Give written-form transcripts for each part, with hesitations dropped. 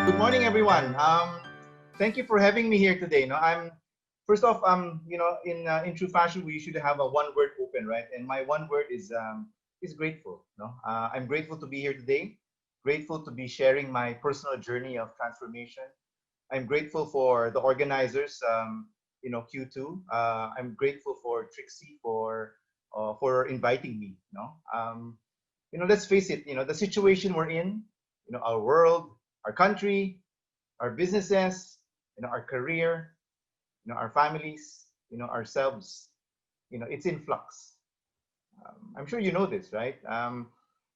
Good morning, everyone. Thank you for having me here today. I'm first off, in true fashion, we usually have a one-word open, right? And my one word is grateful. I'm grateful to be here today. Grateful to be sharing my personal journey of transformation. I'm grateful for the organizers, Q2. I'm grateful for Trixie for inviting me. Let's face it. The situation we're in, our world, our country, our businesses, our career, our families, ourselves, it's in flux. I'm sure you know this, right?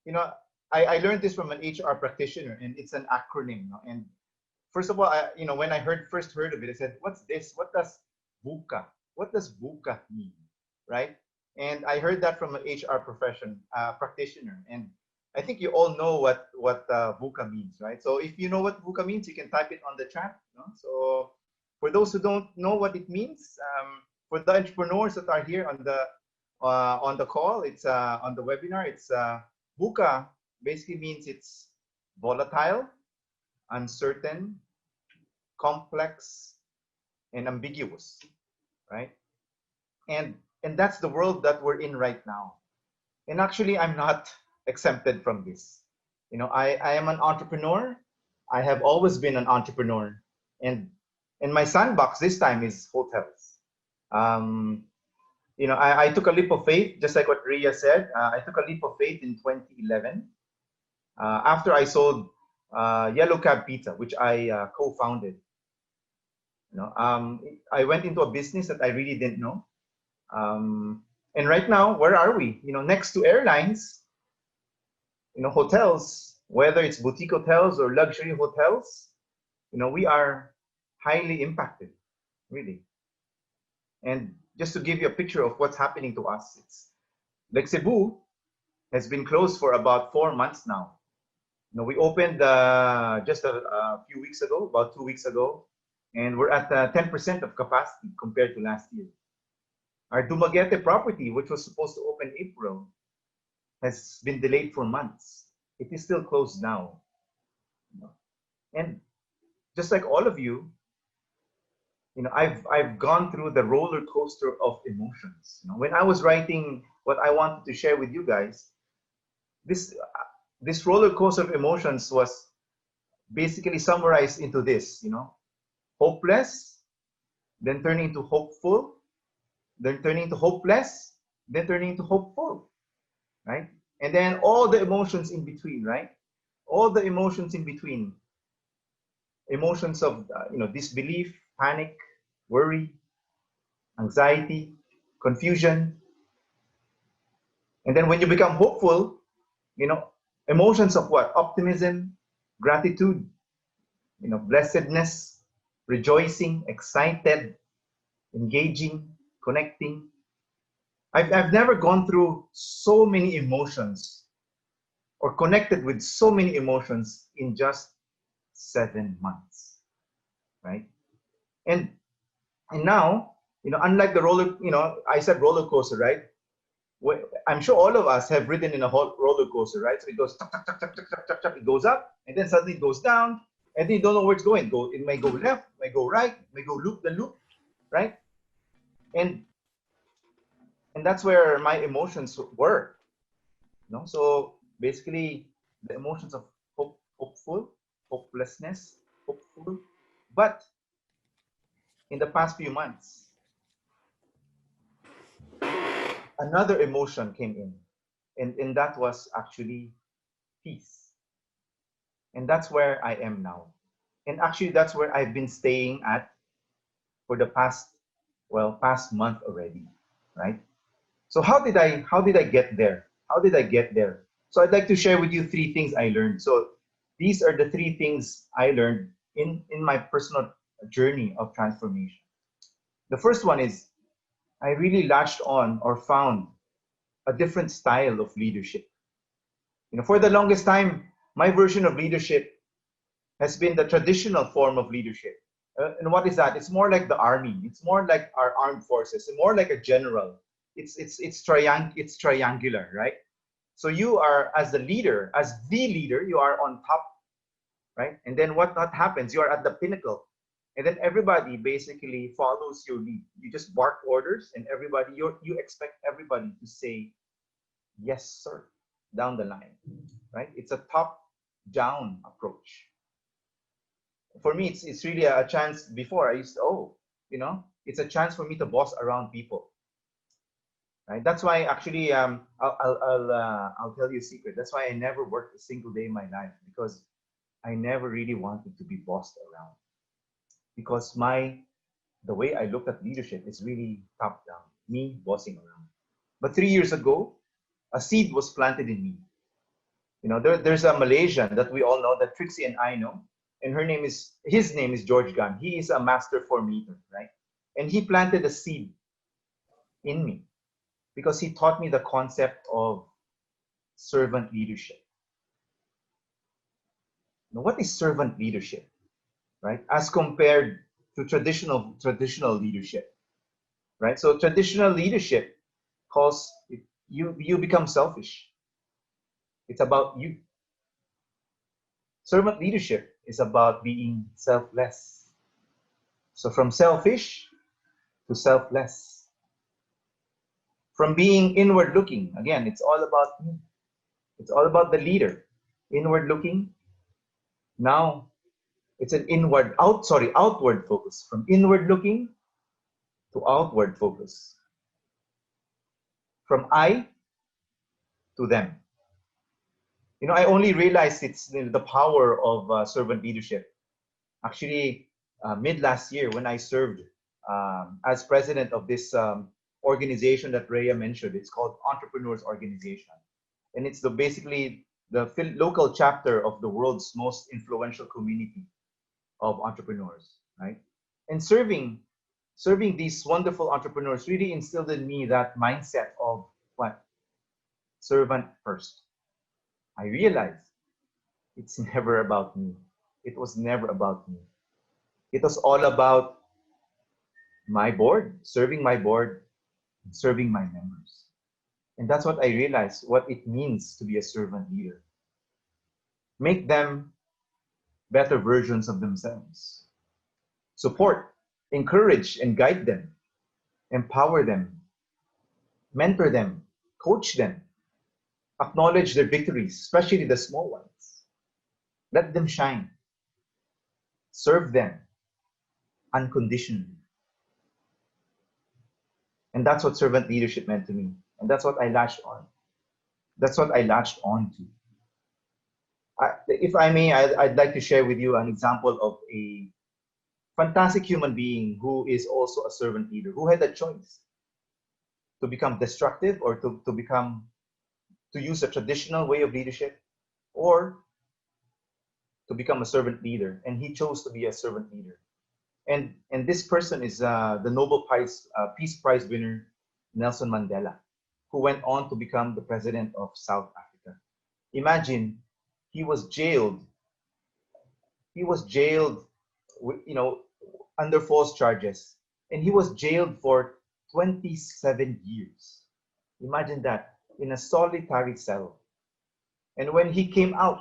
You know, I learned this from an HR practitioner, and it's an acronym. And first of all, when I first heard of it, I said, "What's this? What does VUCA? What does VUCA mean?" Right? And I heard that from an HR practitioner, and I think you all know what VUCA means, right? So if you know what VUCA means, you can type it on the chat. So for those who don't know what it means, for the entrepreneurs that are here on the call, it's on the webinar. It's VUCA basically means it's volatile, uncertain, complex, and ambiguous, right? And that's the world that we're in right now. And actually, I'm not exempted from this. I am an entrepreneur. I have always been an entrepreneur, and my sandbox this time is hotels. I took a leap of faith, just like what Reyes said. I took a leap of faith in 2011 after I sold Yellow Cab Pizza, which I co-founded. I went into a business that I really didn't know. And right now, where are we? Next to airlines, hotels, whether it's boutique hotels or luxury hotels, we are highly impacted, really. And just to give you a picture of what's happening to us, it's like Cebu has been closed for about 4 months now. We opened just a few weeks ago, about 2 weeks ago, and we're at 10% of capacity compared to last year. Our Dumaguete property, which was supposed to open April, has been delayed for months. It is still closed now. And just like all of you, I've gone through the roller coaster of emotions. When I was writing what I wanted to share with you guys, this roller coaster of emotions was basically summarized into this, hopeless, then turning into hopeful, then turning to hopeless, then turning to hopeful, right? And then all the emotions in between, right? All the emotions in between. Emotions of, disbelief, panic, worry, anxiety, confusion. And then when you become hopeful, emotions of what? Optimism, gratitude, blessedness, rejoicing, excited, engaging, connecting. I've never gone through so many emotions or connected with so many emotions in just 7 months, right? And now, unlike the I said roller coaster, right? I'm sure all of us have ridden in a roller coaster, right? So it goes, tuck, tuck, tuck, tuck, tuck, tuck, tuck, tuck, it goes up, and then suddenly it goes down, and then you don't know where it's going. It may go left, it may go right, it may go loop the loop, right? And that's where my emotions were. So basically, the emotions of hopeful, hopelessness, hopeful. But in the past few months, another emotion came in, and that was actually peace. And that's where I am now. And actually, that's where I've been staying at for the past month already, right? So how did I get there? How did I get there? So I'd like to share with you 3 things I learned. So these are the 3 things I learned in my personal journey of transformation. The first one is I really latched on or found a different style of leadership. For the longest time, my version of leadership has been the traditional form of leadership. And what is that? It's more like the army. It's more like our armed forces. It's more like a general. It's triangular, right? So you are, as the leader, you are on top right? And then what happens? You are at the pinnacle, and then everybody basically follows your lead. You just bark orders, and everybody you expect everybody to say yes, sir, down the line, right? It's a top-down approach. For me, it's really a chance. Before I used to, it's a chance for me to boss around people, right? That's why actually, I'll tell you a secret. That's why I never worked a single day in my life, because I never really wanted to be bossed around, because the way I look at leadership is really top down, me bossing around. But 3 years ago, a seed was planted in me. There's a Malaysian that we all know, that Trixie and I know, and his name is George Gunn. He is a master formator, right? And he planted a seed in me because he taught me the concept of servant leadership. Now, what is servant leadership, right? As compared to traditional leadership, right? So traditional leadership calls you become selfish. It's about you. Servant leadership is about being selfless. So from selfish to selfless. From being inward looking, again, it's all about me. It's all about the leader. Inward looking. Now it's an outward focus. From inward looking to outward focus. From I to them. I only realized it's the power of servant leadership. Actually, mid last year, when I served as president of this organization that Rhea mentioned, it's called Entrepreneurs Organization, and it's basically the local chapter of the world's most influential community of entrepreneurs, right? And serving these wonderful entrepreneurs really instilled in me that mindset of what? Servant first. I realized it's never about me. It was never about me. It was all about my board, serving my board, and serving my members. And that's what I realized, what it means to be a servant leader. Make them better versions of themselves. Support, encourage, and guide them. Empower them. Mentor them. Coach them. Acknowledge their victories, especially the small ones. Let them shine. Serve them unconditionally. And that's what servant leadership meant to me. And that's what I latched on. That's what I latched on to. If I may, I'd like to share with you an example of a fantastic human being who is also a servant leader, who had a choice to become destructive or to use a traditional way of leadership, or to become a servant leader. And he chose to be a servant leader. And this person is the Nobel Peace Prize winner, Nelson Mandela, who went on to become the president of South Africa. Imagine, he was jailed. He was jailed, under false charges, and he was jailed for 27 years. Imagine that, in a solitary cell. And when he came out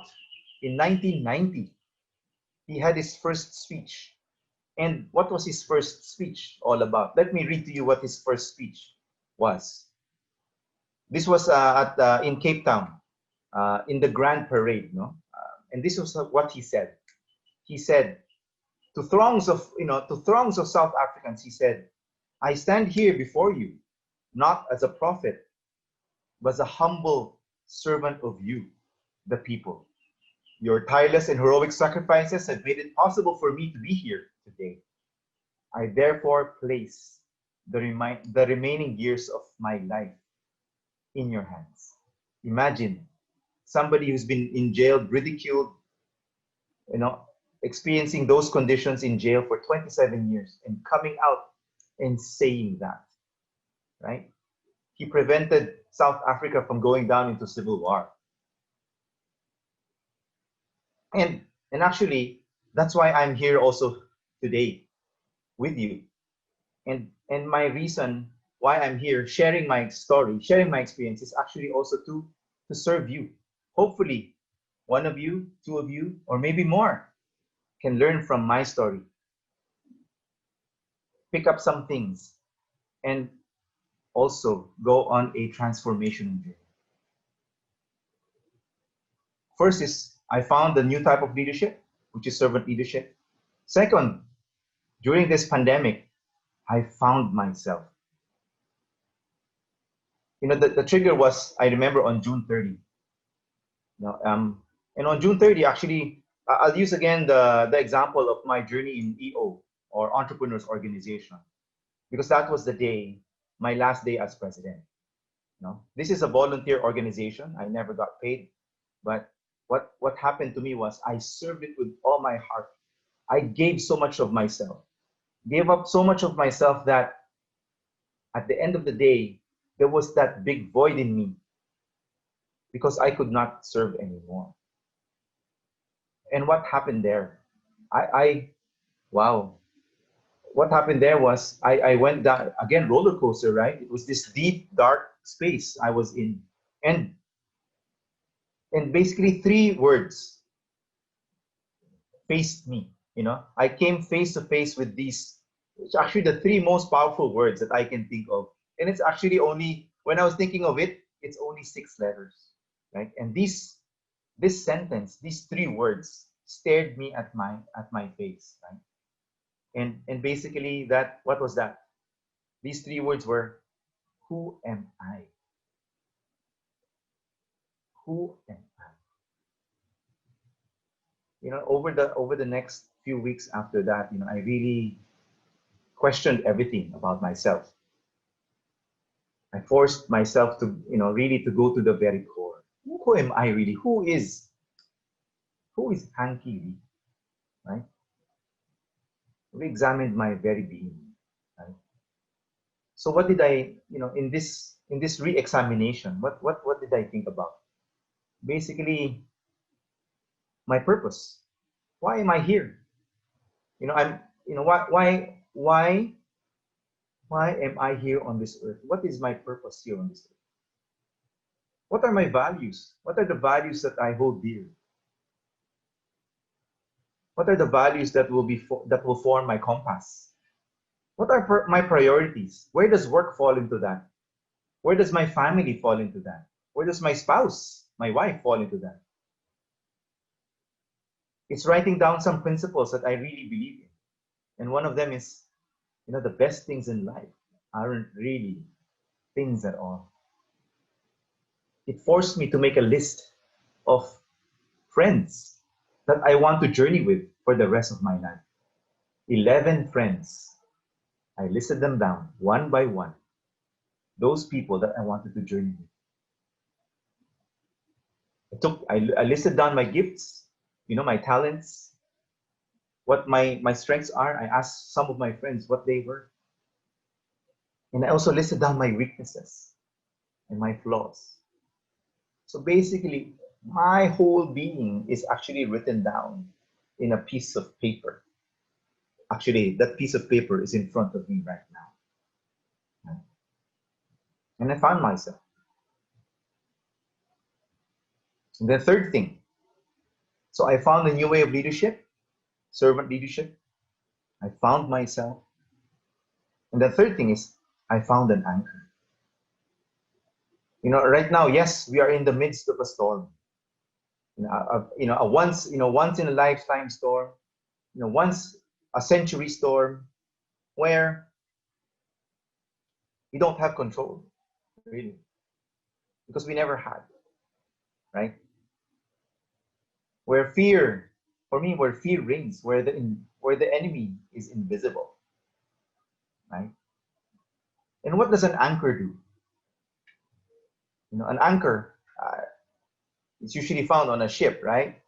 in 1990, he had his first speech. And what was his first speech all about? Let me read to you what his first speech was. This was in Cape Town, in the Grand Parade, no? And this was what he said. He said to throngs of South Africans, he said, "I stand here before you, not as a prophet, but as a humble servant of you, the people. Your tireless and heroic sacrifices have made it possible for me to be here today. I therefore place the remaining years of my life in your hands." Imagine somebody who's been in jail, ridiculed, experiencing those conditions in jail for 27 years and coming out and saying that, right? He prevented South Africa from going down into civil war. And actually, that's why I'm here also today with you. And my reason why I'm here sharing my story, sharing my experience, is actually also to serve you. Hopefully, one of you, two of you, or maybe more can learn from my story, pick up some things, and also go on a transformational journey. First is I found a new type of leadership, which is servant leadership. Second, during this pandemic, I found myself. The trigger was, I remember, on June 30. And on June 30, actually, I'll use again the example of my journey in EO, or Entrepreneurs Organization, because that was the day, my last day as president. This is a volunteer organization. I never got paid, but what happened to me was I served it with all my heart. I gave so much of myself, gave up so much of myself that at the end of the day, there was that big void in me because I could not serve anymore. And what happened there? Wow. What happened there was I went down, again, roller coaster, right? It was this deep, dark space I was in. And basically 3 words faced me. I came face to face with these, it's actually the 3 most powerful words that I can think of. And it's actually only, when I was thinking of it, it's only 6 letters, right? And this sentence, these 3 words stared me at my face, right? And basically what was that? These 3 words were, who am I? Who am I? Over the next few weeks after that, I really questioned everything about myself. I forced myself to, really to go to the very core. Who am I really? Who is Hanky Lee, right? Re-examined my very being, right? So what did I, in this re-examination, what did I think about? Basically, my purpose. Why am I here? Why am I here on this earth? What is my purpose here on this earth? What are my values? What are the values that I hold dear? What are the values that will form my compass? What are my priorities? Where does work fall into that? Where does my family fall into that? Where does my spouse, my wife, fall into that? It's writing down some principles that I really believe in. And one of them is, the best things in life aren't really things at all. It forced me to make a list of friends that I want to journey with for the rest of my life. 11 friends. I listed them down one by one. Those people that I wanted to journey with. I listed down my gifts, my talents, what my strengths are. I asked some of my friends what they were. And I also listed down my weaknesses and my flaws. So basically, my whole being is actually written down in a piece of paper. Actually, that piece of paper is in front of me right now. And I found myself. And the third thing, so I found a new way of leadership, servant leadership. I found myself. And the third thing is, I found an anchor. Right now, yes, we are in the midst of a storm. A once in a lifetime storm. Once a century storm, where we don't have control, really, because we never had, right? Where fear reigns, where the enemy is invisible, right? And what does an anchor do? An anchor, it's usually found on a ship, right?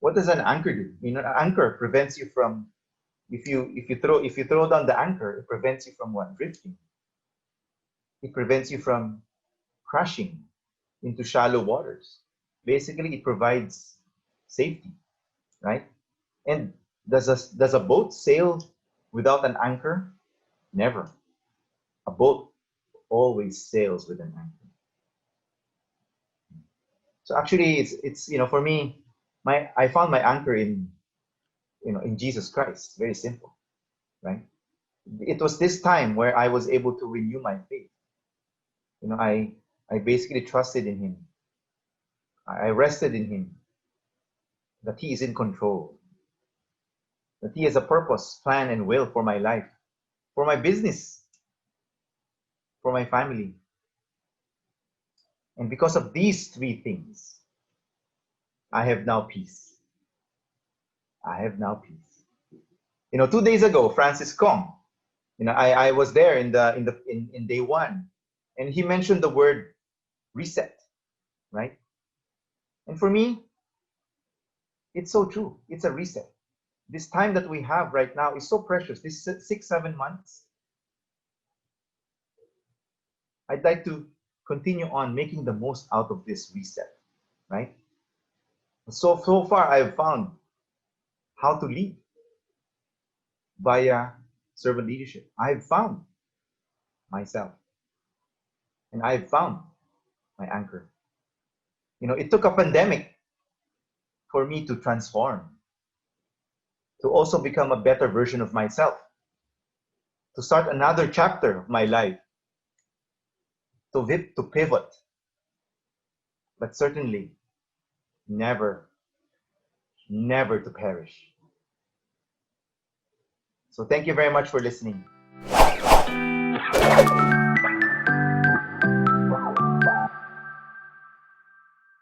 What does an anchor do? An anchor prevents you from, if you throw down the anchor, it prevents you from what? Drifting. It prevents you from crashing into shallow waters. Basically, it provides safety, right? And does a boat sail without an anchor? Never. A boat always sails with an anchor. So actually, it's for me, I found my anchor in, in Jesus Christ. Very simple, right? It was this time where I was able to renew my faith. I basically trusted in Him. I rested in Him, that He is in control, that He has a purpose, plan, and will for my life, for my business, for my family. And because of these three things, I have now peace. I have now peace. 2 days ago, Francis Kong, I was there in day one, and he mentioned the word reset, right? And for me, it's so true. It's a reset. This time that we have right now is so precious. This 6-7 months, I'd like to continue on making the most out of this reset, right? So far, I've found how to lead via servant leadership. I've found myself, and I've found my anchor. It took a pandemic for me to transform, to also become a better version of myself, to start another chapter of my life, to pivot, but certainly never, never to perish. So thank you very much for listening.